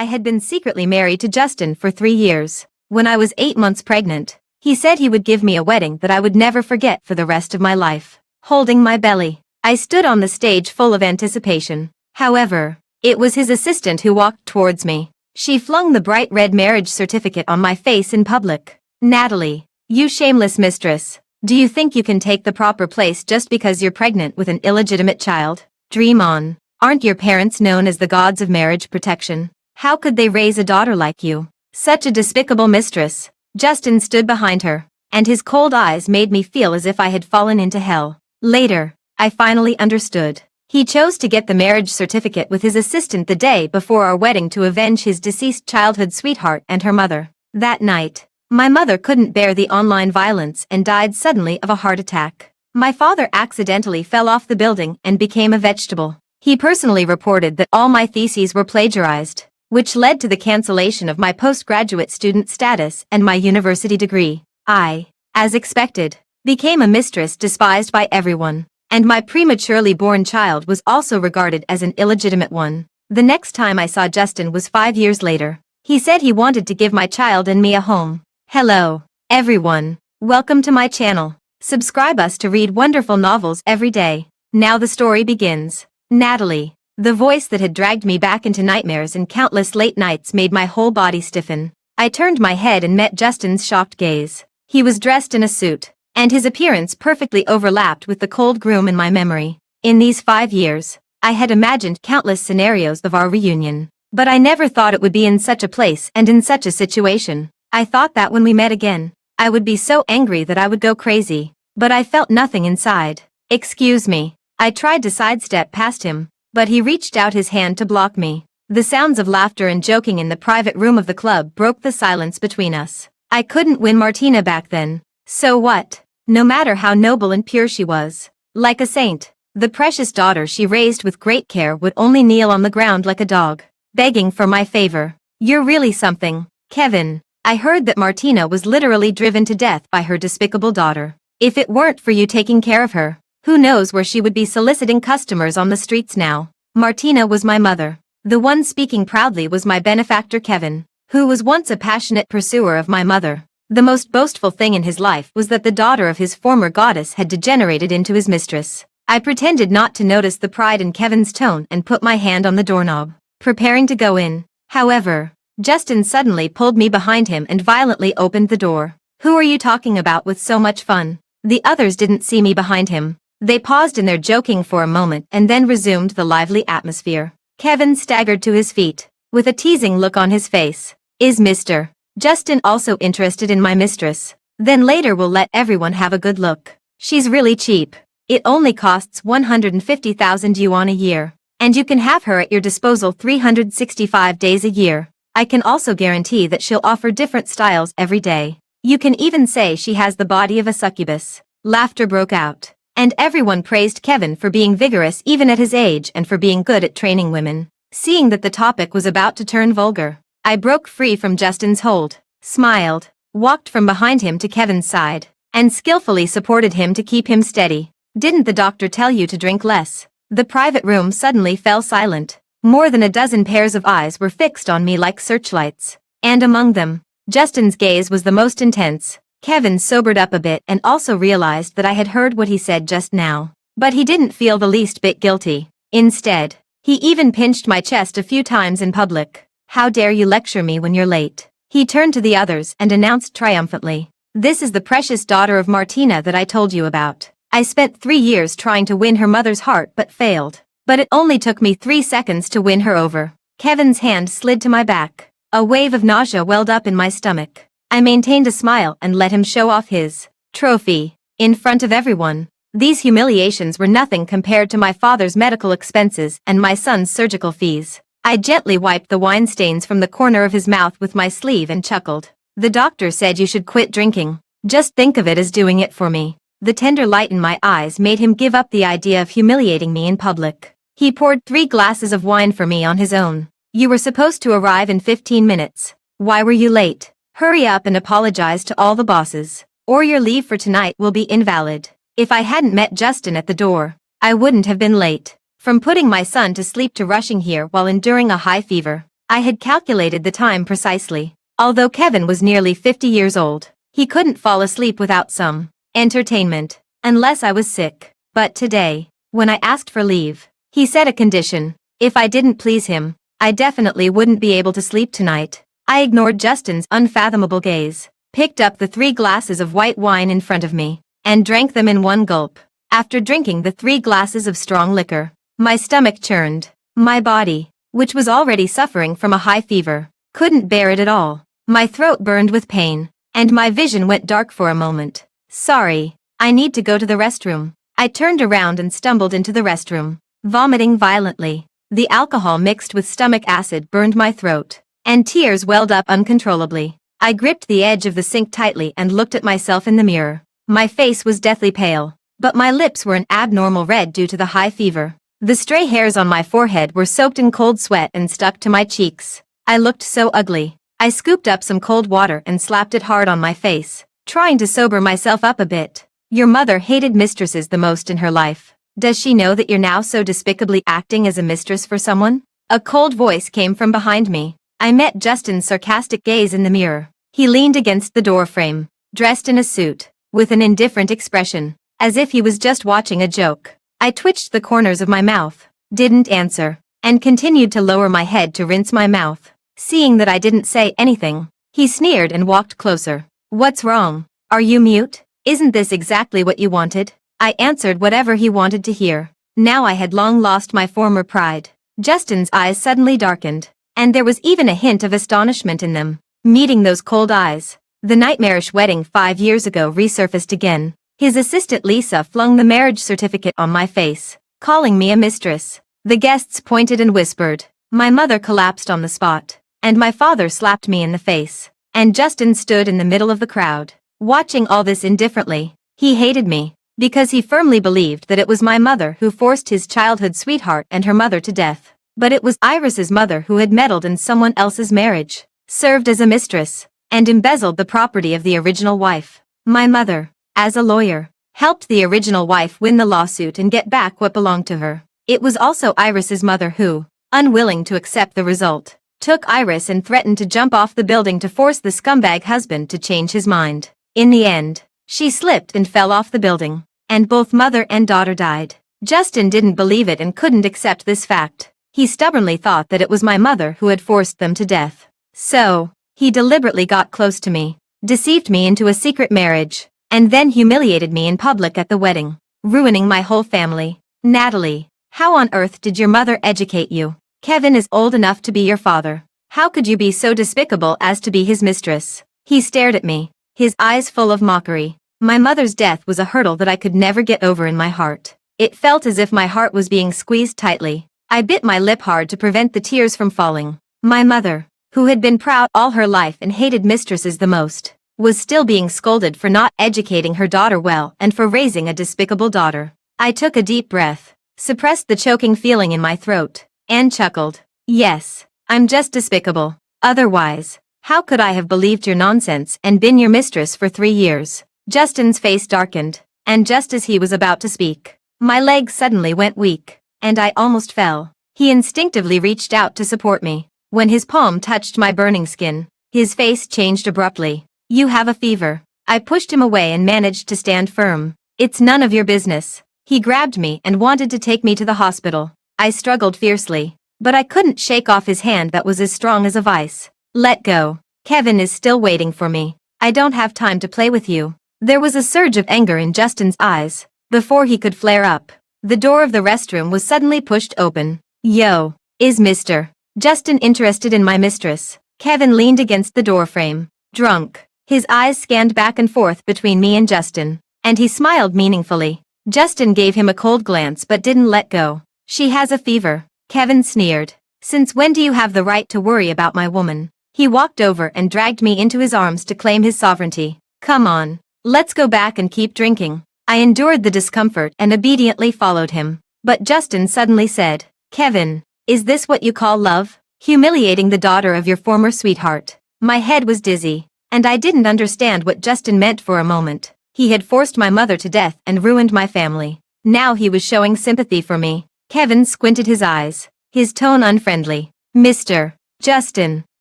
I had been secretly married to Justin for 3 years. When I was 8 months pregnant, he said he would give me a wedding that I would never forget for the rest of my life. Holding my belly, I stood on the stage full of anticipation. However, it was his assistant who walked towards me. She flung the bright red marriage certificate on my face in public. "Natalie, you shameless mistress. Do you think you can take the proper place just because you're pregnant with an illegitimate child? Dream on. Aren't your parents known as the gods of marriage protection? How could they raise a daughter like you? Such a despicable mistress." Justin stood behind her, and his cold eyes made me feel as if I had fallen into hell. Later, I finally understood. He chose to get the marriage certificate with his assistant the day before our wedding to avenge his deceased childhood sweetheart and her mother. That night, my mother couldn't bear the online violence and died suddenly of a heart attack. My father accidentally fell off the building and became a vegetable. He personally reported that all my theses were plagiarized, which led to the cancellation of my postgraduate student status and my university degree. I, as expected, became a mistress despised by everyone, and my prematurely born child was also regarded as an illegitimate one. The next time I saw Justin was 5 years later. He said he wanted to give my child and me a home. Hello, everyone. Welcome to my channel. Subscribe us to read wonderful novels every day. Now the story begins. Natalie. The voice that had dragged me back into nightmares and countless late nights made my whole body stiffen. I turned my head and met Justin's shocked gaze. He was dressed in a suit, and his appearance perfectly overlapped with the cold groom in my memory. In these 5 years, I had imagined countless scenarios of our reunion, but I never thought it would be in such a place and in such a situation. I thought that when we met again, I would be so angry that I would go crazy, but I felt nothing inside. "Excuse me." I tried to sidestep past him, but he reached out his hand to block me. The sounds of laughter and joking in the private room of the club broke the silence between us. I couldn't win Martina back then. So what? No matter how noble and pure she was, like a saint, the precious daughter she raised with great care would only kneel on the ground like a dog, begging for my favor. "You're really something, Kevin." I heard that Martina was literally driven to death by her despicable daughter. If it weren't for you taking care of her, who knows where she would be soliciting customers on the streets now. Martina was my mother. The one speaking proudly was my benefactor Kevin, who was once a passionate pursuer of my mother. The most boastful thing in his life was that the daughter of his former goddess had degenerated into his mistress. I pretended not to notice the pride in Kevin's tone and put my hand on the doorknob, preparing to go in. However, Justin suddenly pulled me behind him and violently opened the door. "Who are you talking about with so much fun?" The others didn't see me behind him. They paused in their joking for a moment and then resumed the lively atmosphere. Kevin staggered to his feet, with a teasing look on his face. "Is Mr. Justin also interested in my mistress? Then later we'll let everyone have a good look. She's really cheap. It only costs 150,000 yuan a year, and you can have her at your disposal 365 days a year. I can also guarantee that she'll offer different styles every day. You can even say she has the body of a succubus." Laughter broke out, and everyone praised Kevin for being vigorous even at his age and for being good at training women. Seeing that the topic was about to turn vulgar, I broke free from Justin's hold, smiled, walked from behind him to Kevin's side, and skillfully supported him to keep him steady. "Didn't the doctor tell you to drink less?" The private room suddenly fell silent. More than a dozen pairs of eyes were fixed on me like searchlights, and among them, Justin's gaze was the most intense. Kevin sobered up a bit and also realized that I had heard what he said just now, but he didn't feel the least bit guilty. Instead, he even pinched my chest a few times in public. "How dare you lecture me when you're late?" He turned to the others and announced triumphantly, "This is the precious daughter of Martina that I told you about. I spent 3 years trying to win her mother's heart but failed. But it only took me 3 seconds to win her over." Kevin's hand slid to my back. A wave of nausea welled up in my stomach. I maintained a smile and let him show off his trophy in front of everyone. These humiliations were nothing compared to my father's medical expenses and my son's surgical fees. I gently wiped the wine stains from the corner of his mouth with my sleeve and chuckled. "The doctor said you should quit drinking. Just think of it as doing it for me." The tender light in my eyes made him give up the idea of humiliating me in public. He poured 3 glasses of wine for me on his own. "You were supposed to arrive in 15 minutes. Why were you late? Hurry up and apologize to all the bosses, or your leave for tonight will be invalid." If I hadn't met Justin at the door, I wouldn't have been late. From putting my son to sleep to rushing here while enduring a high fever, I had calculated the time precisely. Although Kevin was nearly 50 years old, he couldn't fall asleep without some entertainment, unless I was sick. But today, when I asked for leave, he set a condition. If I didn't please him, I definitely wouldn't be able to sleep tonight. I ignored Justin's unfathomable gaze, picked up the 3 glasses of white wine in front of me, and drank them in one gulp. After drinking the 3 glasses of strong liquor, my stomach churned. My body, which was already suffering from a high fever, couldn't bear it at all. My throat burned with pain, and my vision went dark for a moment. Sorry, I need to go to the restroom. I turned around and stumbled into the restroom, vomiting violently. The alcohol mixed with stomach acid burned my throat, and tears welled up uncontrollably. I gripped the edge of the sink tightly and looked at myself in the mirror. My face was deathly pale, but my lips were an abnormal red due to the high fever. The stray hairs on my forehead were soaked in cold sweat and stuck to my cheeks. I looked so ugly. I scooped up some cold water and slapped it hard on my face, trying to sober myself up a bit. Your mother hated mistresses the most in her life. Does she know that you're now so despicably acting as a mistress for someone? A cold voice came from behind me. I met Justin's sarcastic gaze in the mirror. He leaned against the doorframe, dressed in a suit, with an indifferent expression, as if he was just watching a joke. I twitched the corners of my mouth, didn't answer, and continued to lower my head to rinse my mouth. Seeing that I didn't say anything, he sneered and walked closer. What's wrong? Are you mute? Isn't this exactly what you wanted? I answered whatever he wanted to hear. Now I had long lost my former pride. Justin's eyes suddenly darkened, and there was even a hint of astonishment in them. Meeting those cold eyes, the nightmarish wedding 5 years ago resurfaced again. His assistant Lisa flung the marriage certificate on my face, calling me a mistress. The guests pointed and whispered. My mother collapsed on the spot, and my father slapped me in the face. And Justin stood in the middle of the crowd, watching all this indifferently. He hated me, because he firmly believed that it was my mother who forced his childhood sweetheart and her mother to death. But it was Iris's mother who had meddled in someone else's marriage, served as a mistress, and embezzled the property of the original wife. My mother, as a lawyer, helped the original wife win the lawsuit and get back what belonged to her. It was also Iris's mother who, unwilling to accept the result, took Iris and threatened to jump off the building to force the scumbag husband to change his mind. In the end, she slipped and fell off the building, and both mother and daughter died. Justin didn't believe it and couldn't accept this fact. He stubbornly thought that it was my mother who had forced them to death. So, he deliberately got close to me, deceived me into a secret marriage, and then humiliated me in public at the wedding, ruining my whole family. Natalie, how on earth did your mother educate you? Kevin is old enough to be your father. How could you be so despicable as to be his mistress? He stared at me, his eyes full of mockery. My mother's death was a hurdle that I could never get over in my heart. It felt as if my heart was being squeezed tightly. I bit my lip hard to prevent the tears from falling. My mother, who had been proud all her life and hated mistresses the most, was still being scolded for not educating her daughter well and for raising a despicable daughter. I took a deep breath, suppressed the choking feeling in my throat, and chuckled. Yes, I'm just despicable. Otherwise, how could I have believed your nonsense and been your mistress for 3 years? Justin's face darkened, and just as he was about to speak, my legs suddenly went weak, and I almost fell. He instinctively reached out to support me. When his palm touched my burning skin, his face changed abruptly. You have a fever. I pushed him away and managed to stand firm. It's none of your business. He grabbed me and wanted to take me to the hospital. I struggled fiercely, but I couldn't shake off his hand that was as strong as a vice. Let go. Kevin is still waiting for me. I don't have time to play with you. There was a surge of anger in Justin's eyes. Before he could flare up, the door of the restroom was suddenly pushed open. Yo, is Mr. Justin interested in my mistress? Kevin leaned against the doorframe, drunk. His eyes scanned back and forth between me and Justin, and he smiled meaningfully. Justin gave him a cold glance but didn't let go. She has a fever, Kevin sneered. Since when do you have the right to worry about my woman? He walked over and dragged me into his arms to claim his sovereignty. Come on, let's go back and keep drinking. I endured the discomfort and obediently followed him. But Justin suddenly said, Kevin, is this what you call love? Humiliating the daughter of your former sweetheart. My head was dizzy, and I didn't understand what Justin meant for a moment. He had forced my mother to death and ruined my family. Now he was showing sympathy for me. Kevin squinted his eyes, his tone unfriendly. Mr. Justin,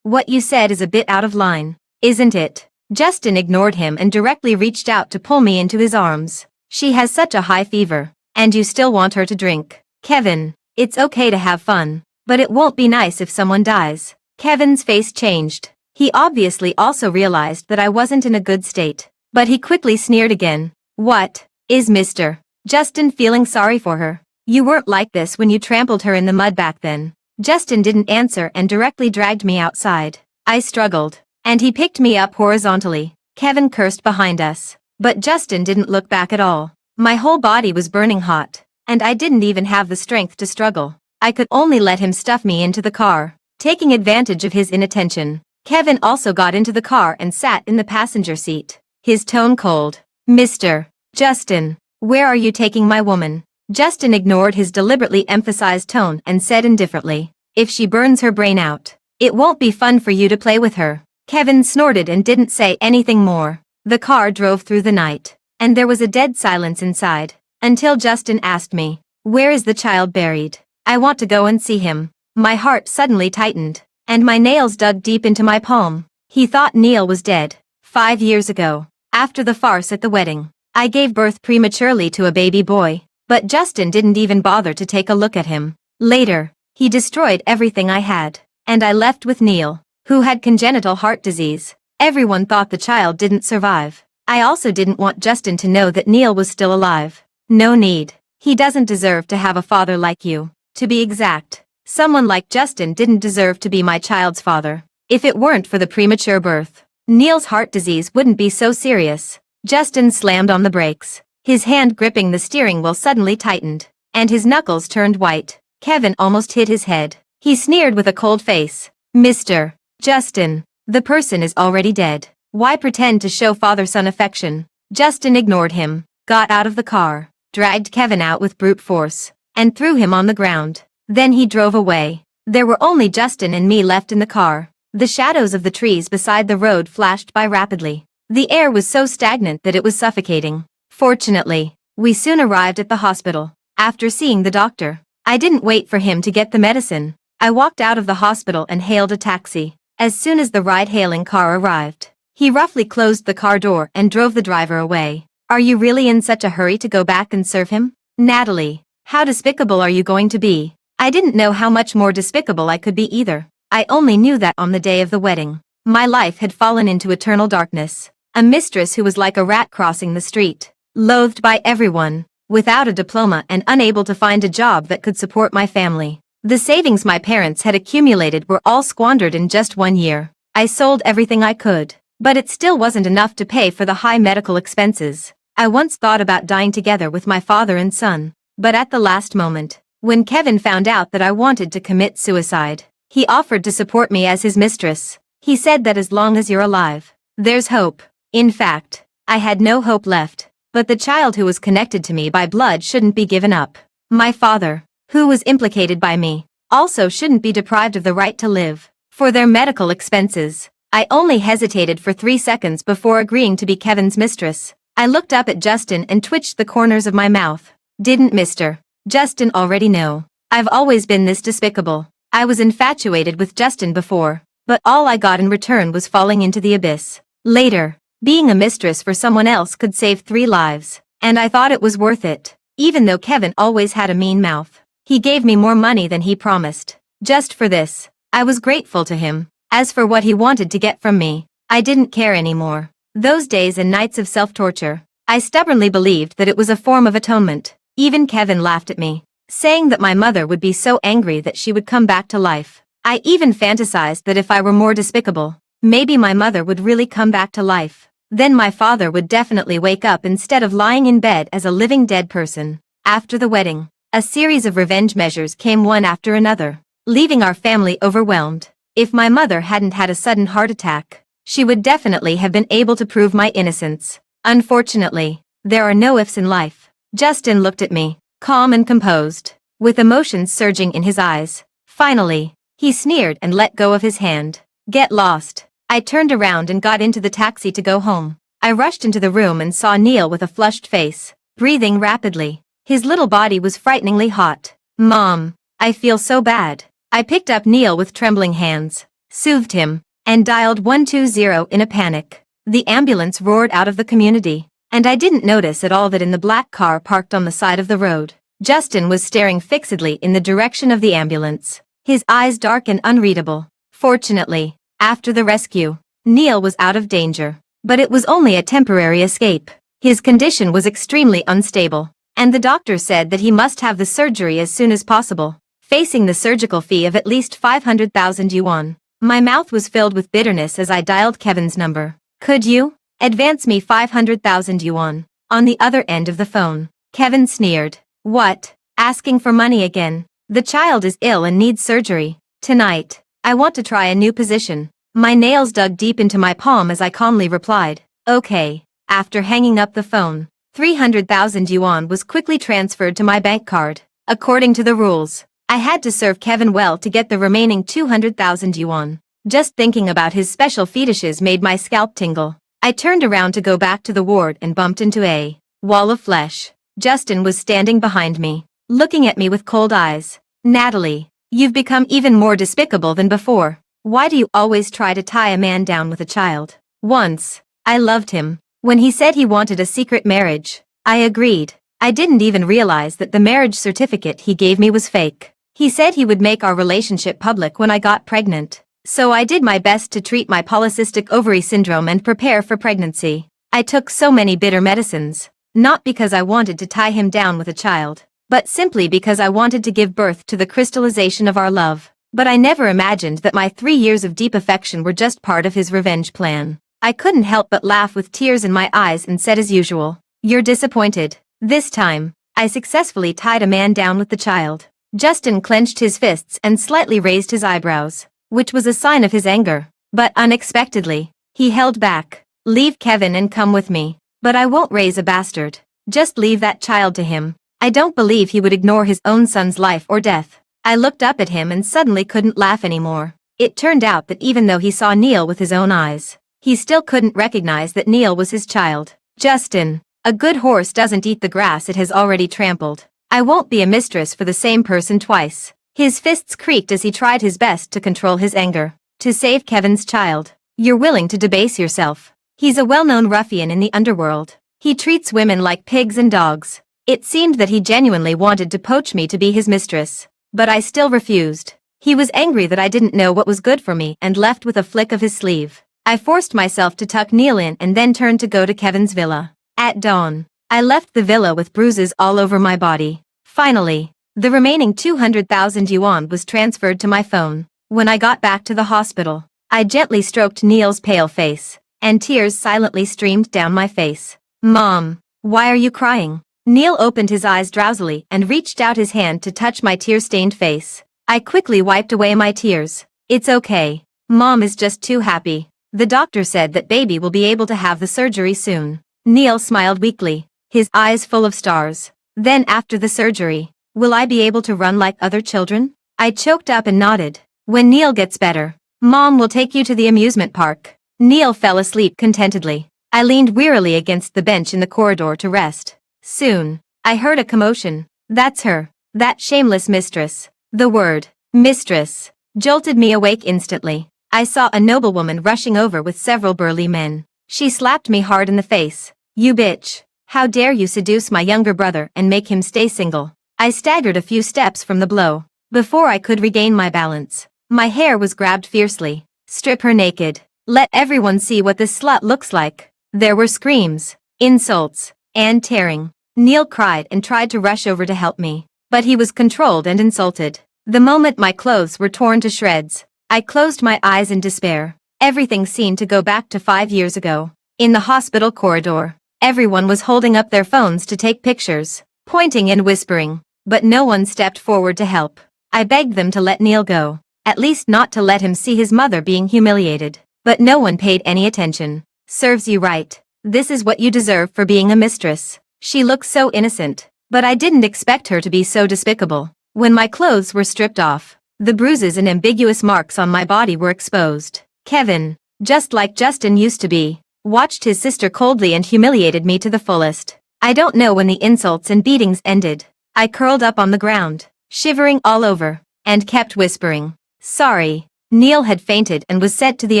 what you said is a bit out of line, isn't it? Justin ignored him and directly reached out to pull me into his arms. She has such a high fever, and you still want her to drink. Kevin, it's okay to have fun, but it won't be nice if someone dies. Kevin's face changed. He obviously also realized that I wasn't in a good state, but he quickly sneered again. What is Mr. Justin feeling sorry for her? You weren't like this when you trampled her in the mud back then. Justin didn't answer and directly dragged me outside. I struggled, and he picked me up horizontally. Kevin cursed behind us, but Justin didn't look back at all. My whole body was burning hot, and I didn't even have the strength to struggle. I could only let him stuff me into the car, taking advantage of his inattention. Kevin also got into the car and sat in the passenger seat, his tone cold. Mr. Justin, where are you taking my woman? Justin ignored his deliberately emphasized tone and said indifferently, if she burns her brain out, it won't be fun for you to play with her. Kevin snorted and didn't say anything more. The car drove through the night, and there was a dead silence inside, until Justin asked me, where is the child buried? I want to go and see him. My heart suddenly tightened, and my nails dug deep into my palm. He thought Neil was dead. 5 years ago, after the farce at the wedding, I gave birth prematurely to a baby boy, but Justin didn't even bother to take a look at him. Later, he destroyed everything I had, and I left with Neil, who had congenital heart disease. Everyone thought the child didn't survive. I also didn't want Justin to know that Neil was still alive. No need. He doesn't deserve to have a father like you. To be exact, someone like Justin didn't deserve to be my child's father. If it weren't for the premature birth, Neil's heart disease wouldn't be so serious. Justin slammed on the brakes. His hand gripping the steering wheel suddenly tightened, and his knuckles turned white. Kevin almost hit his head. He sneered with a cold face. Mr. Justin, the person is already dead. Why pretend to show father-son affection? Justin ignored him, got out of the car, dragged Kevin out with brute force, and threw him on the ground. Then he drove away. There were only Justin and me left in the car. The shadows of the trees beside the road flashed by rapidly. The air was so stagnant that it was suffocating. Fortunately, we soon arrived at the hospital. After seeing the doctor, I didn't wait for him to get the medicine. I walked out of the hospital and hailed a taxi. As soon as the ride-hailing car arrived, he roughly closed the car door and drove the driver away. Are you really in such a hurry to go back and serve him? Natalie, how despicable are you going to be? I didn't know how much more despicable I could be either. I only knew that on the day of the wedding, my life had fallen into eternal darkness. A mistress who was like a rat crossing the street, loathed by everyone, without a diploma and unable to find a job that could support my family. The savings my parents had accumulated were all squandered in just 1 year. I sold everything I could, but it still wasn't enough to pay for the high medical expenses. I once thought about dying together with my father and son, but at the last moment, when Kevin found out that I wanted to commit suicide, he offered to support me as his mistress. He said that as long as you're alive, there's hope. In fact, I had no hope left, but the child who was connected to me by blood shouldn't be given up. My father, who was implicated by me, also shouldn't be deprived of the right to live. For their medical expenses, I only hesitated for 3 seconds before agreeing to be Kevin's mistress. I looked up at Justin and twitched the corners of my mouth. Didn't Mr. Justin already know? I've always been this despicable. I was infatuated with Justin before, but all I got in return was falling into the abyss. Later, being a mistress for someone else could save 3 lives, and I thought it was worth it, even though Kevin always had a mean mouth. He gave me more money than he promised. Just for this, I was grateful to him. As for what he wanted to get from me, I didn't care anymore. Those days and nights of self-torture, I stubbornly believed that it was a form of atonement. Even Kevin laughed at me, saying that my mother would be so angry that she would come back to life. I even fantasized that if I were more despicable, maybe my mother would really come back to life. Then my father would definitely wake up instead of lying in bed as a living dead person. After the wedding, a series of revenge measures came one after another, leaving our family overwhelmed. If my mother hadn't had a sudden heart attack, she would definitely have been able to prove my innocence. Unfortunately, there are no ifs in life. Justin looked at me, calm and composed, with emotions surging in his eyes. Finally, he sneered and let go of his hand. Get lost. I turned around and got into the taxi to go home. I rushed into the room and saw Neil with a flushed face, breathing rapidly. His little body was frighteningly hot. Mom, I feel so bad. I picked up Neil with trembling hands. soothed him, and dialed 120 in a panic. The ambulance roared out of the community, and I didn't notice at all that in the black car parked on the side of the road, Justin was staring fixedly in the direction of the ambulance, his eyes dark and unreadable. Fortunately, after the rescue, Neil was out of danger, but it was only a temporary escape. His condition was extremely unstable, and the doctor said that he must have the surgery as soon as possible, facing the surgical fee of at least 500,000 yuan. My mouth was filled with bitterness as I dialed Kevin's number. Could you advance me 500,000 yuan? On the other end of the phone, Kevin sneered. What? Asking for money again? The child is ill and needs surgery. Tonight, I want to try a new position. My nails dug deep into my palm as I calmly replied, okay. After hanging up the phone, 300,000 yuan was quickly transferred to my bank card. According to the rules, I had to serve Kevin well to get the remaining 200,000 yuan. Just thinking about his special fetishes made my scalp tingle. I turned around to go back to the ward and bumped into a wall of flesh. Justin was standing behind me, looking at me with cold eyes. Natalie, you've become even more despicable than before. Why do you always try to tie a man down with a child? Once, I loved him. When he said he wanted a secret marriage, I agreed. I didn't even realize that the marriage certificate he gave me was fake. He said he would make our relationship public when I got pregnant. So I did my best to treat my polycystic ovary syndrome and prepare for pregnancy. I took so many bitter medicines, not because I wanted to tie him down with a child, but simply because I wanted to give birth to the crystallization of our love. But I never imagined that my 3 years of deep affection were just part of his revenge plan. I couldn't help but laugh with tears in my eyes and said as usual, "You're disappointed." This time, I successfully tied a man down with the child. Justin clenched his fists and slightly raised his eyebrows, which was a sign of his anger. But unexpectedly, he held back. "Leave Kevin and come with me." "But I won't raise a bastard. Just leave that child to him." I don't believe he would ignore his own son's life or death. I looked up at him and suddenly couldn't laugh anymore. It turned out that even though he saw Neil with his own eyes, he still couldn't recognize that Neil was his child. Justin, a good horse doesn't eat the grass it has already trampled. I won't be a mistress for the same person twice. His fists creaked as he tried his best to control his anger. To save Kevin's child, you're willing to debase yourself. He's a well-known ruffian in the underworld. He treats women like pigs and dogs. It seemed that he genuinely wanted to poach me to be his mistress. But I still refused. He was angry that I didn't know what was good for me and left with a flick of his sleeve. I forced myself to tuck Neil in and then turned to go to Kevin's villa. At dawn, I left the villa with bruises all over my body. Finally, the remaining 200,000 yuan was transferred to my phone. When I got back to the hospital, I gently stroked Neil's pale face, and tears silently streamed down my face. "Mom, why are you crying?" Neil opened his eyes drowsily and reached out his hand to touch my tear-stained face. I quickly wiped away my tears. "It's okay. Mom is just too happy. The doctor said that baby will be able to have the surgery soon." Neil smiled weakly, his eyes full of stars. "Then after the surgery, will I be able to run like other children?" I choked up and nodded. "When Neil gets better, Mom will take you to the amusement park." Neil fell asleep contentedly. I leaned wearily against the bench in the corridor to rest. Soon, I heard a commotion. "That's her, that shameless mistress." The word, mistress, jolted me awake instantly. I saw a noblewoman rushing over with several burly men. She slapped me hard in the face. "You bitch. How dare you seduce my younger brother and make him stay single?" I staggered a few steps from the blow. Before I could regain my balance, my hair was grabbed fiercely. "Strip her naked. Let everyone see what this slut looks like." There were screams, insults, and tearing. Neil cried and tried to rush over to help me, but he was controlled and insulted. The moment my clothes were torn to shreds, I closed my eyes in despair. Everything seemed to go back to 5 years ago. In the hospital corridor, everyone was holding up their phones to take pictures, pointing and whispering, but no one stepped forward to help. I begged them to let Neil go, at least not to let him see his mother being humiliated, but no one paid any attention. "Serves you right. This is what you deserve for being a mistress." She looked so innocent, but I didn't expect her to be so despicable. When my clothes were stripped off, the bruises and ambiguous marks on my body were exposed. Kevin, just like Justin used to be, watched his sister coldly and humiliated me to the fullest. I don't know when the insults and beatings ended. I curled up on the ground, shivering all over, and kept whispering, "Sorry, Neil had fainted and was sent to the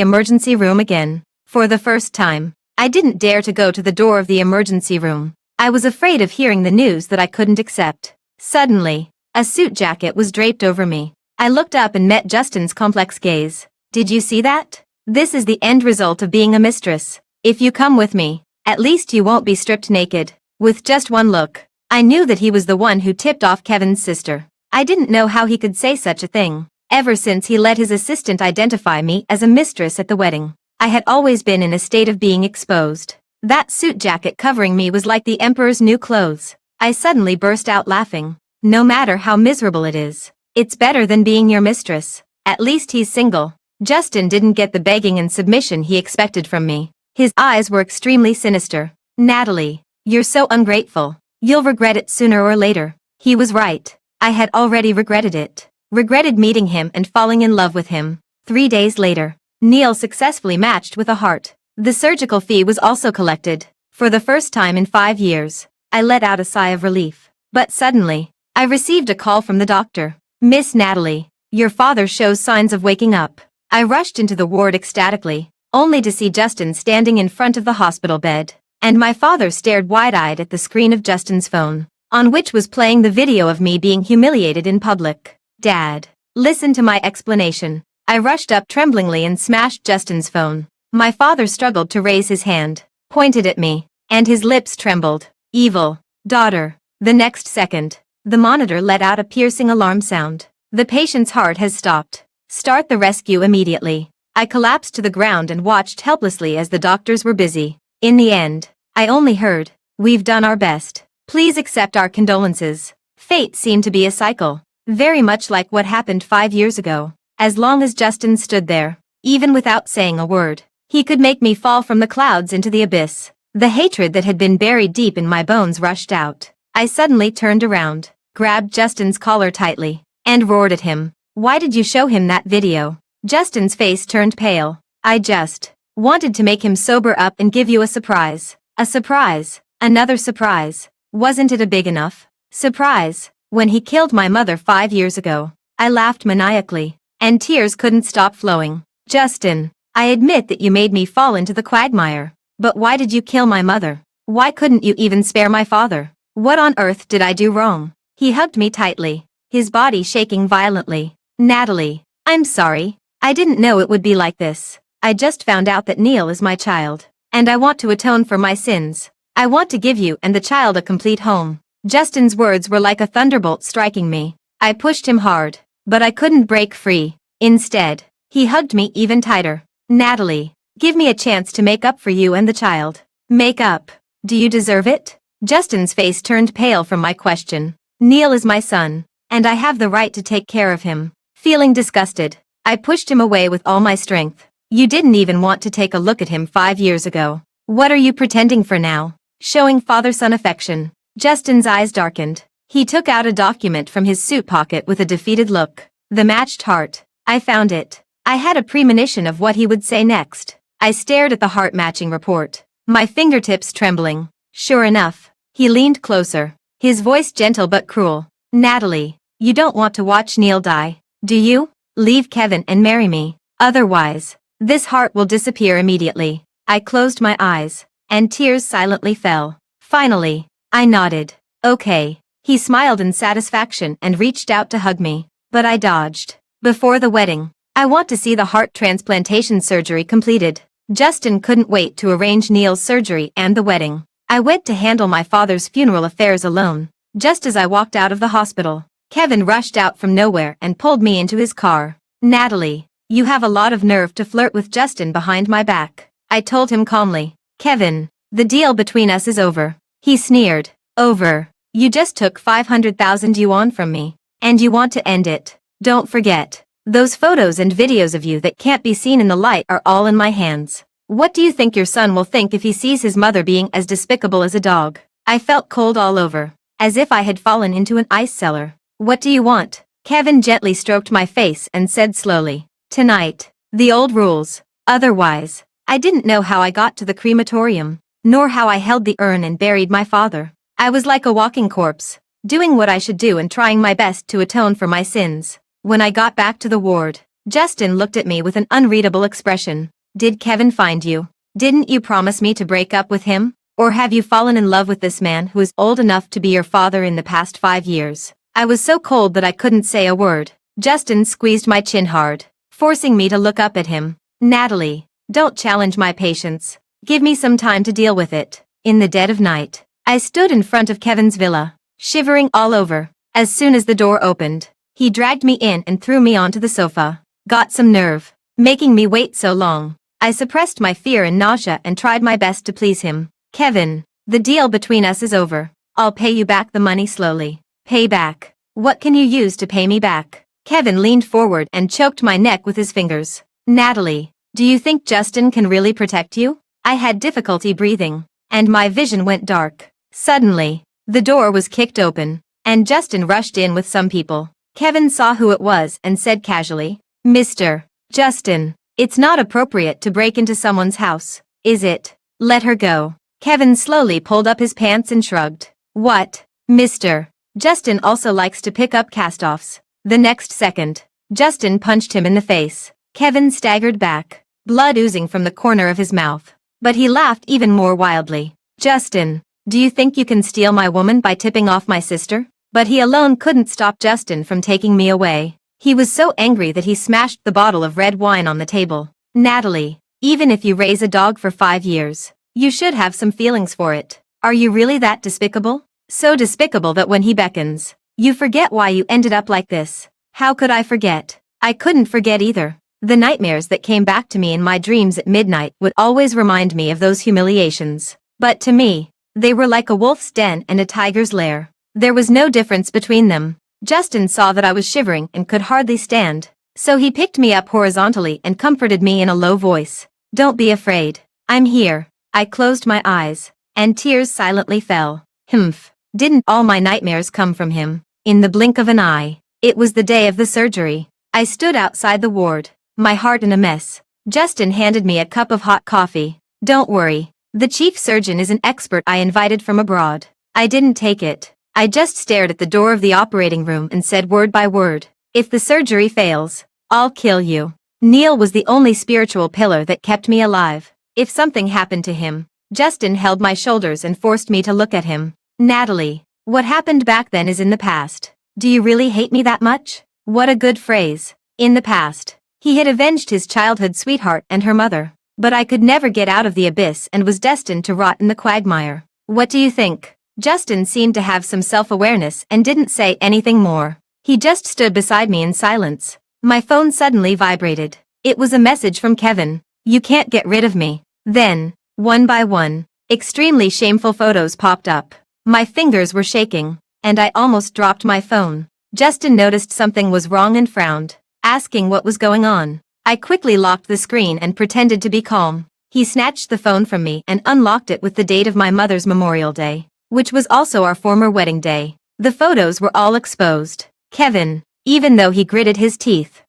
emergency room again. For the first time, I didn't dare to go to the door of the emergency room. I was afraid of hearing the news that I couldn't accept. Suddenly, a suit jacket was draped over me. I looked up and met Justin's complex gaze. Did you see that? This is the end result of being a mistress. If you come with me, at least you won't be stripped naked. With just one look, I knew that he was the one who tipped off Kevin's sister. I didn't know how he could say such a thing. Ever since he let his assistant identify me as a mistress at the wedding, I had always been in a state of being exposed. That suit jacket covering me was like the emperor's new clothes. I suddenly burst out laughing. No matter how miserable it is, it's better than being your mistress. At least he's single. Justin didn't get the begging and submission he expected from me. His eyes were extremely sinister. Natalie, you're so ungrateful. You'll regret it sooner or later. He was right. I had already regretted it. Regretted meeting him and falling in love with him. 3 days later, Neil successfully matched with a heart. The surgical fee was also collected. For the first time in 5 years, I let out a sigh of relief. But suddenly, I received a call from the doctor. Miss Natalie, your father shows signs of waking up. I rushed into the ward ecstatically, only to see Justin standing in front of the hospital bed. And my father stared wide-eyed at the screen of Justin's phone, on which was playing the video of me being humiliated in public. Dad, listen to my explanation. I rushed up tremblingly and smashed Justin's phone. My father struggled to raise his hand, pointed at me, and his lips trembled. Evil daughter. The next second, the monitor let out a piercing alarm sound. The patient's heart has stopped. Start the rescue immediately. I collapsed to the ground and watched helplessly as the doctors were busy. In the end, I only heard, "We've done our best. Please accept our condolences." Fate seemed to be a cycle, very much like what happened 5 years ago. As long as Justin stood there, even without saying a word, he could make me fall from the clouds into the abyss. The hatred that had been buried deep in my bones rushed out. I suddenly turned around, grabbed Justin's collar tightly, and roared at him. Why did you show him that video? Justin's face turned pale. I just wanted to make him sober up and give you a surprise. A surprise. Another surprise. Wasn't it a big enough surprise? When he killed my mother 5 years ago, I laughed maniacally, and tears couldn't stop flowing. Justin, I admit that you made me fall into the quagmire. But why did you kill my mother? Why couldn't you even spare my father? What on earth did I do wrong? He hugged me tightly, his body shaking violently. Natalie, I'm sorry. I didn't know it would be like this. I just found out that Neil is my child, and I want to atone for my sins. I want to give you and the child a complete home. Justin's words were like a thunderbolt striking me. I pushed him hard, but I couldn't break free. Instead, he hugged me even tighter. Natalie, give me a chance to make up for you and the child. Make up? Do you deserve it? Justin's face turned pale from my question. Neil is my son, and I have the right to take care of him. Feeling disgusted, I pushed him away with all my strength. You didn't even want to take a look at him 5 years ago. What are you pretending for now? Showing father-son affection. Justin's eyes darkened. He took out a document from his suit pocket with a defeated look. The matched heart. I found it. I had a premonition of what he would say next. I stared at the heart-matching report, my fingertips trembling. Sure enough, he leaned closer, his voice gentle but cruel. Natalie, you don't want to watch Neil die, do you? Leave Kevin and marry me. Otherwise, this heart will disappear immediately. I closed my eyes, and tears silently fell. Finally, I nodded. Okay. He smiled in satisfaction and reached out to hug me, but I dodged. Before the wedding, I want to see the heart transplantation surgery completed. Justin couldn't wait to arrange Neil's surgery and the wedding. I went to handle my father's funeral affairs alone. Just as I walked out of the hospital, Kevin rushed out from nowhere and pulled me into his car. Natalie, you have a lot of nerve to flirt with Justin behind my back, I told him calmly. Kevin, the deal between us is over. He sneered. Over? You just took 500,000 yuan from me, and you want to end it. Don't forget, those photos and videos of you that can't be seen in the light are all in my hands. What do you think your son will think if he sees his mother being as despicable as a dog? I felt cold all over, as if I had fallen into an ice cellar. What do you want? Kevin gently stroked my face and said slowly, tonight, the old rules. Otherwise, I didn't know how I got to the crematorium, nor how I held the urn and buried my father. I was like a walking corpse, doing what I should do and trying my best to atone for my sins. When I got back to the ward, Justin looked at me with an unreadable expression. Did Kevin find you? Didn't you promise me to break up with him? Or have you fallen in love with this man who is old enough to be your father in the past 5 years? I was so cold that I couldn't say a word. Justin squeezed my chin hard, forcing me to look up at him. Natalie, don't challenge my patience. Give me some time to deal with it. In the dead of night, I stood in front of Kevin's villa, shivering all over. As soon as the door opened, he dragged me in and threw me onto the sofa. Got some nerve, making me wait so long. I suppressed my fear and nausea and tried my best to please him. Kevin, the deal between us is over. I'll pay you back the money slowly. Pay back? What can you use to pay me back? Kevin leaned forward and choked my neck with his fingers. Natalie, do you think Justin can really protect you? I had difficulty breathing, and my vision went dark. Suddenly, the door was kicked open, and Justin rushed in with some people. Kevin saw who it was and said casually, Mr. Justin, it's not appropriate to break into someone's house, is it? Let her go. Kevin slowly pulled up his pants and shrugged. What? Mr. Justin also likes to pick up cast-offs. The next second, Justin punched him in the face. Kevin staggered back, blood oozing from the corner of his mouth. But he laughed even more wildly. Justin, do you think you can steal my woman by tipping off my sister? But he alone couldn't stop Justin from taking me away. He was so angry that he smashed the bottle of red wine on the table. Natalie, even if you raise a dog for 5 years, you should have some feelings for it. Are you really that despicable? So despicable that when he beckons, you forget why you ended up like this. How could I forget? I couldn't forget either. The nightmares that came back to me in my dreams at midnight would always remind me of those humiliations. But to me, they were like a wolf's den and a tiger's lair. There was no difference between them. Justin saw that I was shivering and could hardly stand, so he picked me up horizontally and comforted me in a low voice. Don't be afraid. I'm here. I closed my eyes, and tears silently fell. Humph. Didn't all my nightmares come from him? In the blink of an eye. It was the day of the surgery. I stood outside the ward, my heart in a mess. Justin handed me a cup of hot coffee. Don't worry. The chief surgeon is an expert I invited from abroad. I didn't take it. I just stared at the door of the operating room and said word by word, if the surgery fails, I'll kill you. Neil was the only spiritual pillar that kept me alive. If something happened to him, Justin held my shoulders and forced me to look at him. Natalie, what happened back then is in the past. Do you really hate me that much? What a good phrase. In the past. He had avenged his childhood sweetheart and her mother. But I could never get out of the abyss and was destined to rot in the quagmire. What do you think? Justin seemed to have some self-awareness and didn't say anything more. He just stood beside me in silence. My phone suddenly vibrated. It was a message from Kevin. You can't get rid of me. Then, one by one, extremely shameful photos popped up. My fingers were shaking, and I almost dropped my phone. Justin noticed something was wrong and frowned, asking what was going on. I quickly locked the screen and pretended to be calm. He snatched the phone from me and unlocked it with the date of my mother's Memorial Day, which was also our former wedding day. The photos were all exposed. Kevin, even though he gritted his teeth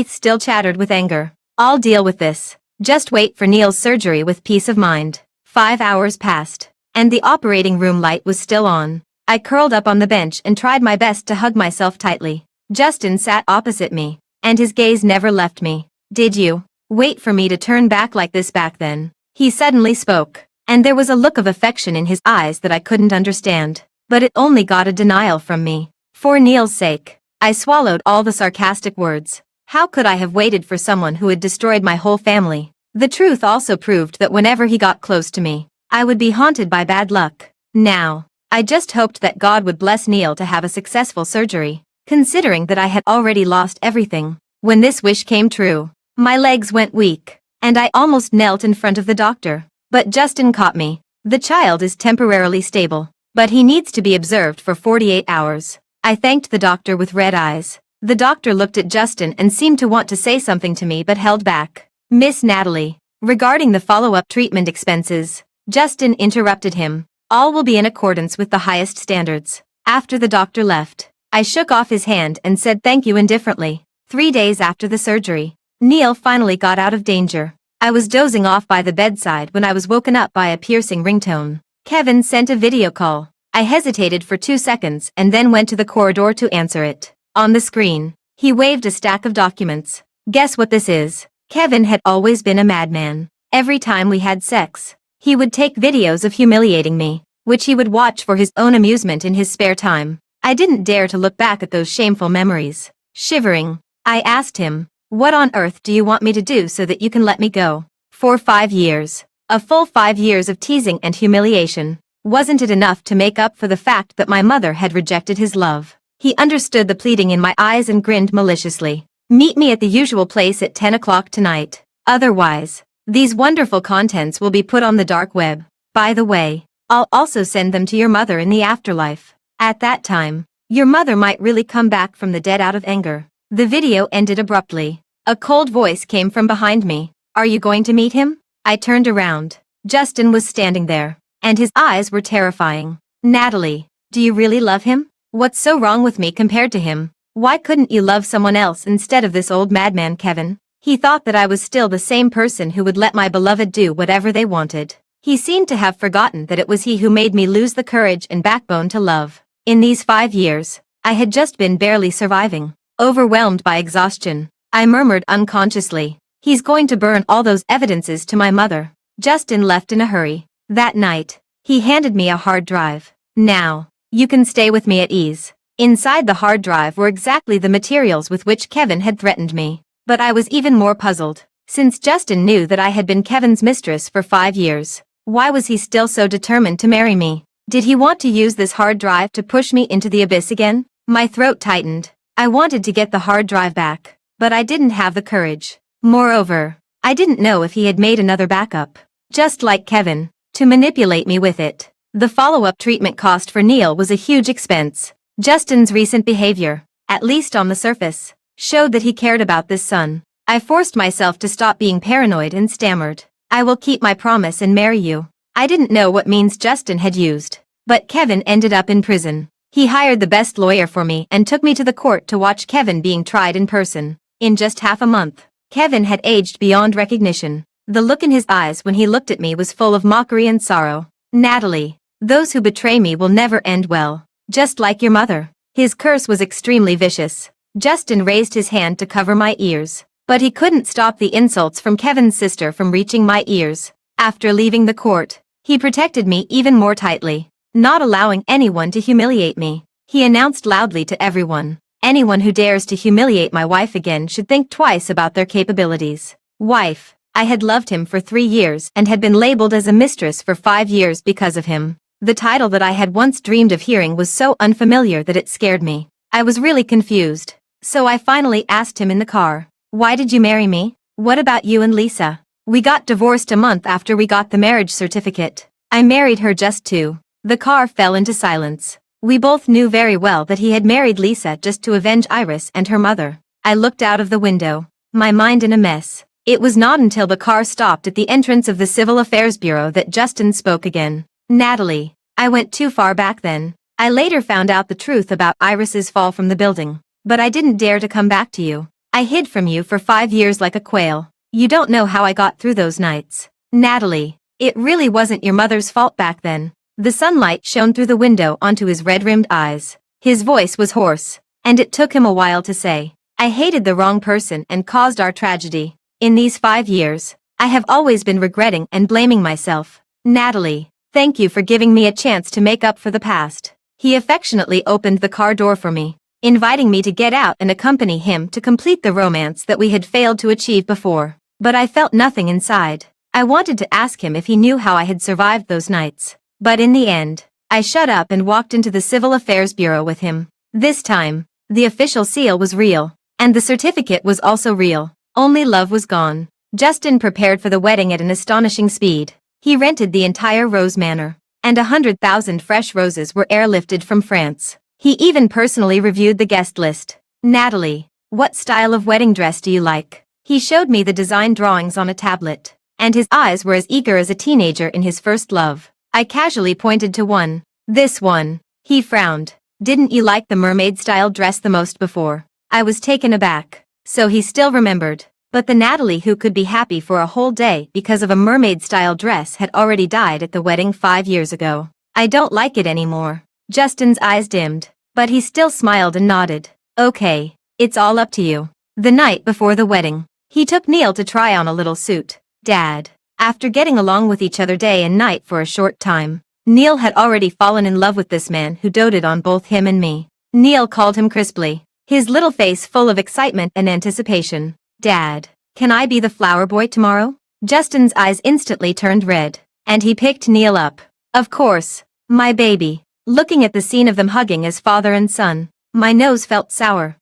still chattered with anger. I'll deal with this. Just wait for Neil's surgery with peace of mind. 5 hours passed, and the operating room light was still on. I curled up on the bench and tried my best to hug myself tightly. Justin sat opposite me, and his gaze never left me. Did you wait for me to turn back like this back then? He suddenly spoke, and there was a look of affection in his eyes that I couldn't understand. But it only got a denial from me. For Neil's sake. I swallowed all the sarcastic words. How could I have waited for someone who had destroyed my whole family? The truth also proved that whenever he got close to me, I would be haunted by bad luck. Now, I just hoped that God would bless Neil to have a successful surgery, considering that I had already lost everything. When this wish came true, my legs went weak, and I almost knelt in front of the doctor. But Justin caught me. The child is temporarily stable, but he needs to be observed for 48 hours. I thanked the doctor with red eyes. The doctor looked at Justin and seemed to want to say something to me but held back. Miss Natalie, regarding the follow-up treatment expenses, Justin interrupted him. All will be in accordance with the highest standards. After the doctor left, I shook off his hand and said thank you indifferently. 3 days after the surgery, Neil finally got out of danger. I was dozing off by the bedside when I was woken up by a piercing ringtone. Kevin sent a video call. I hesitated for 2 seconds and then went to the corridor to answer it. On the screen, he waved a stack of documents. Guess what this is? Kevin had always been a madman. Every time we had sex, he would take videos of humiliating me, which he would watch for his own amusement in his spare time. I didn't dare to look back at those shameful memories. Shivering, I asked him, "What on earth do you want me to do so that you can let me go?" For 5 years. A full 5 years of teasing and humiliation. Wasn't it enough to make up for the fact that my mother had rejected his love? He understood the pleading in my eyes and grinned maliciously. "Meet me at the usual place at 10 o'clock tonight. Otherwise, these wonderful contents will be put on the dark web. By the way, I'll also send them to your mother in the afterlife. At that time, your mother might really come back from the dead out of anger." The video ended abruptly. A cold voice came from behind me. "Are you going to meet him?" I turned around. Justin was standing there, and his eyes were terrifying. "Natalie, do you really love him? What's so wrong with me compared to him? Why couldn't you love someone else instead of this old madman Kevin?" He thought that I was still the same person who would let my beloved do whatever they wanted. He seemed to have forgotten that it was he who made me lose the courage and backbone to love. In these 5 years, I had just been barely surviving. Overwhelmed by exhaustion, I murmured unconsciously, "He's going to burn all those evidences to my mother." Justin left in a hurry. That night, he handed me a hard drive. "Now, you can stay with me at ease." Inside the hard drive were exactly the materials with which Kevin had threatened me. But I was even more puzzled. Since Justin knew that I had been Kevin's mistress for 5 years, why was he still so determined to marry me? Did he want to use this hard drive to push me into the abyss again? My throat tightened. I wanted to get the hard drive back, but I didn't have the courage. Moreover, I didn't know if he had made another backup, just like Kevin, to manipulate me with it. The follow-up treatment cost for Neil was a huge expense. Justin's recent behavior, at least on the surface, showed that he cared about this son. I forced myself to stop being paranoid and stammered, "I will keep my promise and marry you." I didn't know what means Justin had used, but Kevin ended up in prison. He hired the best lawyer for me and took me to the court to watch Kevin being tried in person. In just half a month, Kevin had aged beyond recognition. The look in his eyes when he looked at me was full of mockery and sorrow. "Natalie, those who betray me will never end well, just like your mother." His curse was extremely vicious. Justin raised his hand to cover my ears, but he couldn't stop the insults from Kevin's sister from reaching my ears. After leaving the court, he protected me even more tightly, not allowing anyone to humiliate me. He announced loudly to everyone, "Anyone who dares to humiliate my wife again should think twice about their capabilities." Wife. I had loved him for 3 years and had been labeled as a mistress for 5 years because of him. The title that I had once dreamed of hearing was so unfamiliar that it scared me. I was really confused. So I finally asked him in the car, "Why did you marry me? What about you and Lisa?" "We got divorced a month after we got the marriage certificate. I married her just to." The car fell into silence. We both knew very well that he had married Lisa just to avenge Iris and her mother. I looked out of the window, my mind in a mess. It was not until the car stopped at the entrance of the Civil Affairs Bureau that Justin spoke again. "Natalie, I went too far back then. I later found out the truth about Iris's fall from the building. But I didn't dare to come back to you. I hid from you for 5 years like a quail. You don't know how I got through those nights. Natalie, it really wasn't your mother's fault back then." The sunlight shone through the window onto his red-rimmed eyes. His voice was hoarse, and it took him a while to say, "I hated the wrong person and caused our tragedy. In these 5 years, I have always been regretting and blaming myself. Natalie, thank you for giving me a chance to make up for the past." He affectionately opened the car door for me, inviting me to get out and accompany him to complete the romance that we had failed to achieve before. But I felt nothing inside. I wanted to ask him if he knew how I had survived those nights. But in the end, I shut up and walked into the Civil Affairs Bureau with him. This time, the official seal was real, and the certificate was also real. Only love was gone. Justin prepared for the wedding at an astonishing speed. He rented the entire Rose Manor, and 100,000 fresh roses were airlifted from France. He even personally reviewed the guest list. "Natalie, what style of wedding dress do you like?" He showed me the design drawings on a tablet, and his eyes were as eager as a teenager in his first love. I casually pointed to one. "This one." He frowned. "Didn't you like the mermaid-style dress the most before?" I was taken aback. So he still remembered. But the Natalie who could be happy for a whole day because of a mermaid-style dress had already died at the wedding 5 years ago. "I don't like it anymore." Justin's eyes dimmed, but he still smiled and nodded. "Okay, it's all up to you." The night before the wedding, he took Neil to try on a little suit. Dad. After getting along with each other day and night for a short time, Neil had already fallen in love with this man who doted on both him and me. Neil called him crisply, his little face full of excitement and anticipation. Dad, can I be the flower boy tomorrow? Justin's eyes instantly turned red, and he picked Neil up. Of course, my baby. Looking at the scene of them hugging as father and son, my nose felt sour.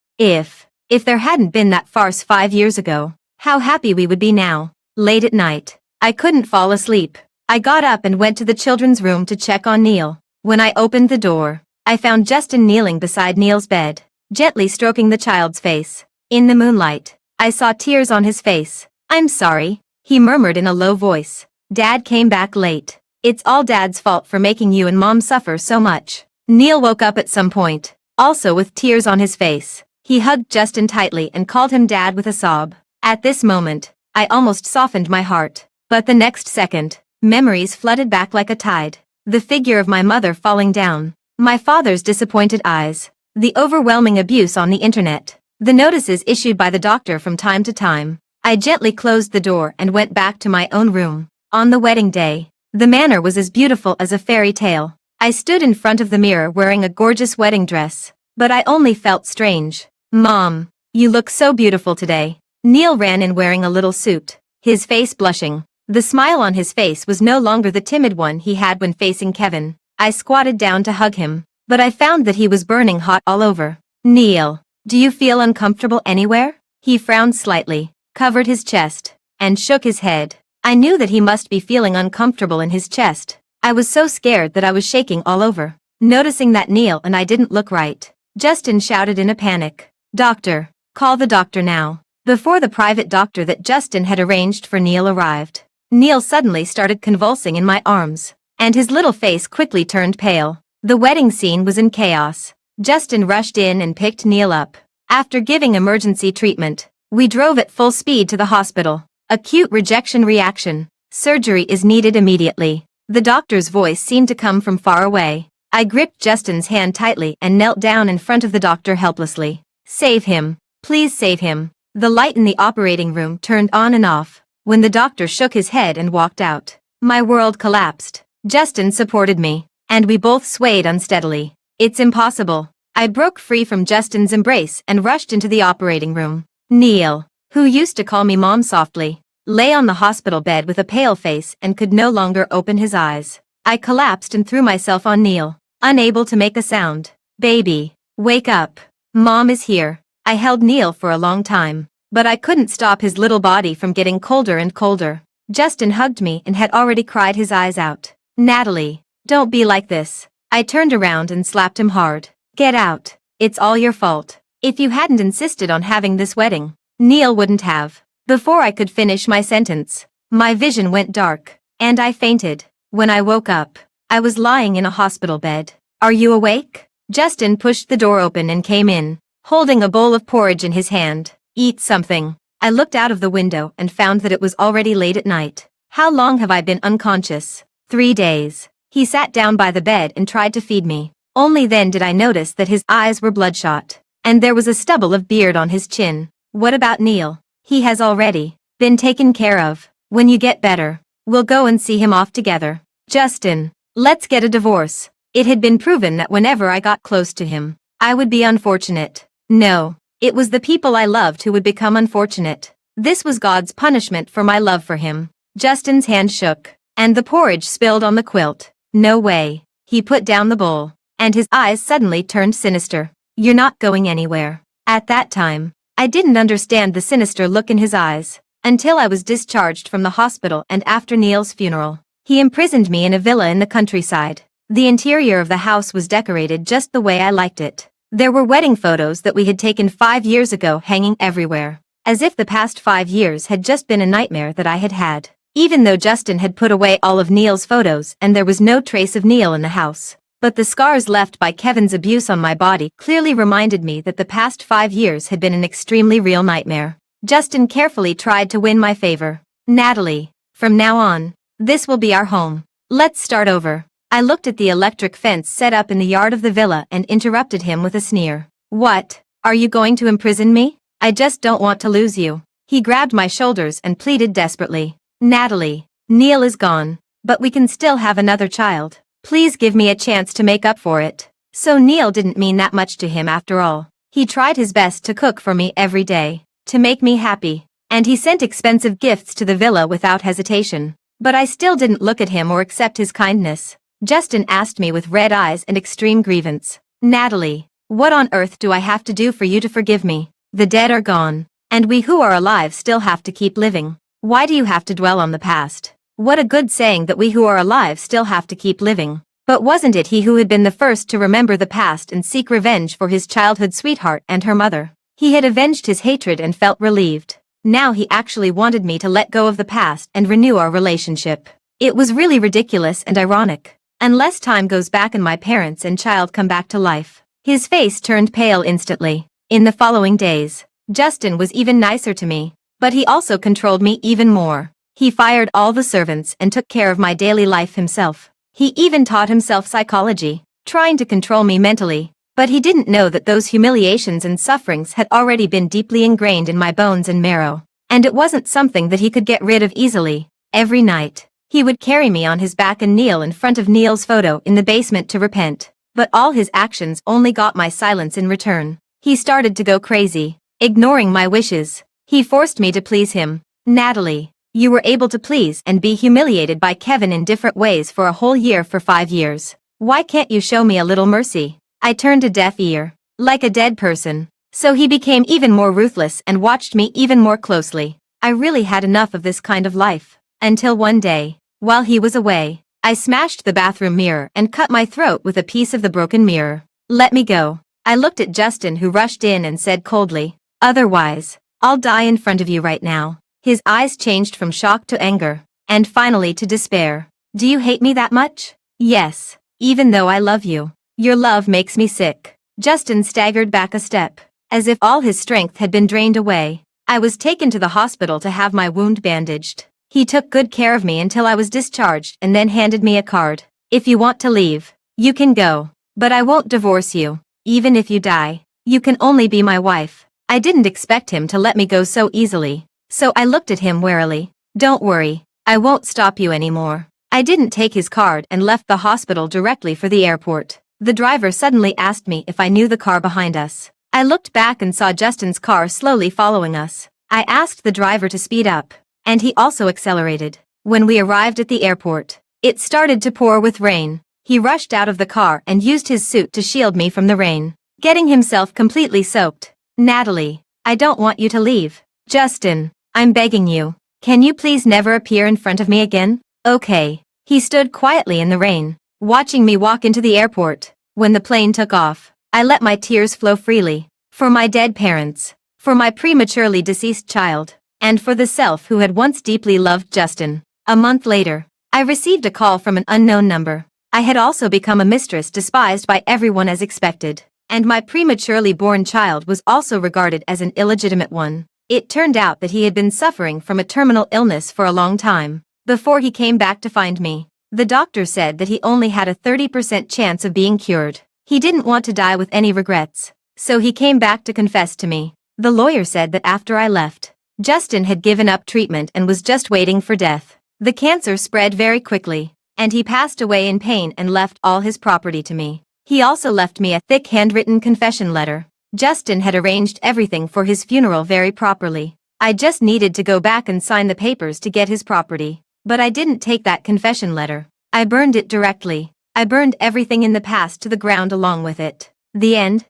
If there hadn't been that farce 5 years ago, how happy we would be now. Late at night, I couldn't fall asleep. I got up and went to the children's room to check on Neil. When I opened the door, I found Justin kneeling beside Neil's bed, gently stroking the child's face. In the moonlight, I saw tears on his face. I'm sorry, he murmured in a low voice. Dad came back late. It's all Dad's fault for making you and Mom suffer so much. Neil woke up at some point, also with tears on his face. He hugged Justin tightly and called him Dad with a sob. At this moment, I almost softened my heart. But the next second, memories flooded back like a tide. The figure of my mother falling down, my father's disappointed eyes, the overwhelming abuse on the internet, the notices issued by the doctor from time to time. I gently closed the door and went back to my own room. On the wedding day, the manor was as beautiful as a fairy tale. I stood in front of the mirror wearing a gorgeous wedding dress, but I only felt strange. Mom, you look so beautiful today. Neil ran in wearing a little suit, his face blushing. The smile on his face was no longer the timid one he had when facing Kevin. I squatted down to hug him, but I found that he was burning hot all over. Neil, do you feel uncomfortable anywhere? He frowned slightly, covered his chest, and shook his head. I knew that he must be feeling uncomfortable in his chest. I was so scared that I was shaking all over. Noticing that Neil and I didn't look right, Justin shouted in a panic. Doctor, call the doctor now. Before the private doctor that Justin had arranged for Neil arrived, Neil suddenly started convulsing in my arms, and his little face quickly turned pale. The wedding scene was in chaos. Justin rushed in and picked Neil up. After giving emergency treatment, we drove at full speed to the hospital. Acute rejection reaction. Surgery is needed immediately. The doctor's voice seemed to come from far away. I gripped Justin's hand tightly and knelt down in front of the doctor helplessly. Save him. Please save him. The light in the operating room turned on and off when the doctor shook his head and walked out. My world collapsed. Justin supported me, and we both swayed unsteadily. It's impossible. I broke free from Justin's embrace and rushed into the operating room. Neil, who used to call me Mom softly, lay on the hospital bed with a pale face and could no longer open his eyes. I collapsed and threw myself on Neil, unable to make a sound. Baby, wake up. Mom is here. I held Neil for a long time, but I couldn't stop his little body from getting colder and colder. Justin hugged me and had already cried his eyes out. Natalie, don't be like this. I turned around and slapped him hard. Get out. It's all your fault. If you hadn't insisted on having this wedding, Neil wouldn't have. Before I could finish my sentence, my vision went dark, and I fainted. When I woke up, I was lying in a hospital bed. Are you awake? Justin pushed the door open and came in, holding a bowl of porridge in his hand. Eat something. I looked out of the window and found that it was already late at night. How long have I been unconscious? 3 days. He sat down by the bed and tried to feed me. Only then did I notice that his eyes were bloodshot, and there was a stubble of beard on his chin. What about Neil? He has already been taken care of. When you get better, we'll go and see him off together. Justin, let's get a divorce. It had been proven that whenever I got close to him, I would be unfortunate. No, it was the people I loved who would become unfortunate. This was God's punishment for my love for him. Justin's hand shook, and the porridge spilled on the quilt. No way. He put down the bowl, and his eyes suddenly turned sinister. You're not going anywhere. At that time, I didn't understand the sinister look in his eyes, until I was discharged from the hospital and after Neil's funeral. He imprisoned me in a villa in the countryside. The interior of the house was decorated just the way I liked it. There were wedding photos that we had taken 5 years ago hanging everywhere, as if the past 5 years had just been a nightmare that I had had. Even though Justin had put away all of Neil's photos and there was no trace of Neil in the house, but the scars left by Kevin's abuse on my body clearly reminded me that the past 5 years had been an extremely real nightmare. Justin carefully tried to win my favor. Natalie, from now on, this will be our home. Let's start over. I looked at the electric fence set up in the yard of the villa and interrupted him with a sneer. What? Are you going to imprison me? I just don't want to lose you. He grabbed my shoulders and pleaded desperately. Natalie, Neil is gone, but we can still have another child. Please give me a chance to make up for it. So Neil didn't mean that much to him after all. He tried his best to cook for me every day, to make me happy, and he sent expensive gifts to the villa without hesitation. But I still didn't look at him or accept his kindness. Justin asked me with red eyes and extreme grievance. Natalie, what on earth do I have to do for you to forgive me? The dead are gone, and we who are alive still have to keep living. Why do you have to dwell on the past? What a good saying that we who are alive still have to keep living. But wasn't it he who had been the first to remember the past and seek revenge for his childhood sweetheart and her mother? He had avenged his hatred and felt relieved. Now he actually wanted me to let go of the past and renew our relationship. It was really ridiculous and ironic. Unless time goes back and my parents and child come back to life. His face turned pale instantly. In the following days, Justin was even nicer to me, but he also controlled me even more. He fired all the servants and took care of my daily life himself. He even taught himself psychology, trying to control me mentally, but he didn't know that those humiliations and sufferings had already been deeply ingrained in my bones and marrow, and it wasn't something that he could get rid of easily. Every night, he would carry me on his back and kneel in front of Neil's photo in the basement to repent, but all his actions only got my silence in return. He started to go crazy, ignoring my wishes. He forced me to please him. Natalie, you were able to please and be humiliated by Kevin in different ways for a whole year for 5 years. Why can't you show me a little mercy? I turned a deaf ear, like a dead person. So he became even more ruthless and watched me even more closely. I really had enough of this kind of life. Until one day, while he was away, I smashed the bathroom mirror and cut my throat with a piece of the broken mirror. Let me go. I looked at Justin, who rushed in and said coldly, otherwise, I'll die in front of you right now. His eyes changed from shock to anger, and finally to despair. Do you hate me that much? Yes, even though I love you. Your love makes me sick. Justin staggered back a step, as if all his strength had been drained away. I was taken to the hospital to have my wound bandaged. He took good care of me until I was discharged and then handed me a card. If you want to leave, you can go. But I won't divorce you. Even if you die, you can only be my wife. I didn't expect him to let me go so easily, so I looked at him warily. Don't worry, I won't stop you anymore. I didn't take his card and left the hospital directly for the airport. The driver suddenly asked me if I knew the car behind us. I looked back and saw Justin's car slowly following us. I asked the driver to speed up, and he also accelerated. When we arrived at the airport, it started to pour with rain. He rushed out of the car and used his suit to shield me from the rain, getting himself completely soaked. Natalie, I don't want you to leave. Justin, I'm begging you. Can you please never appear in front of me again? Okay. He stood quietly in the rain, watching me walk into the airport. When the plane took off, I let my tears flow freely. For my dead parents, for my prematurely deceased child, and for the self who had once deeply loved Justin. A month later, I received a call from an unknown number. I had also become a mistress despised by everyone as expected, and my prematurely born child was also regarded as an illegitimate one. It turned out that he had been suffering from a terminal illness for a long time. Before he came back to find me, the doctor said that he only had a 30% chance of being cured. He didn't want to die with any regrets, so he came back to confess to me. The lawyer said that after I left, Justin had given up treatment and was just waiting for death. The cancer spread very quickly, and he passed away in pain and left all his property to me. He also left me a thick handwritten confession letter. Justin had arranged everything for his funeral very properly. I just needed to go back and sign the papers to get his property. But I didn't take that confession letter. I burned it directly. I burned everything in the past to the ground along with it. The end.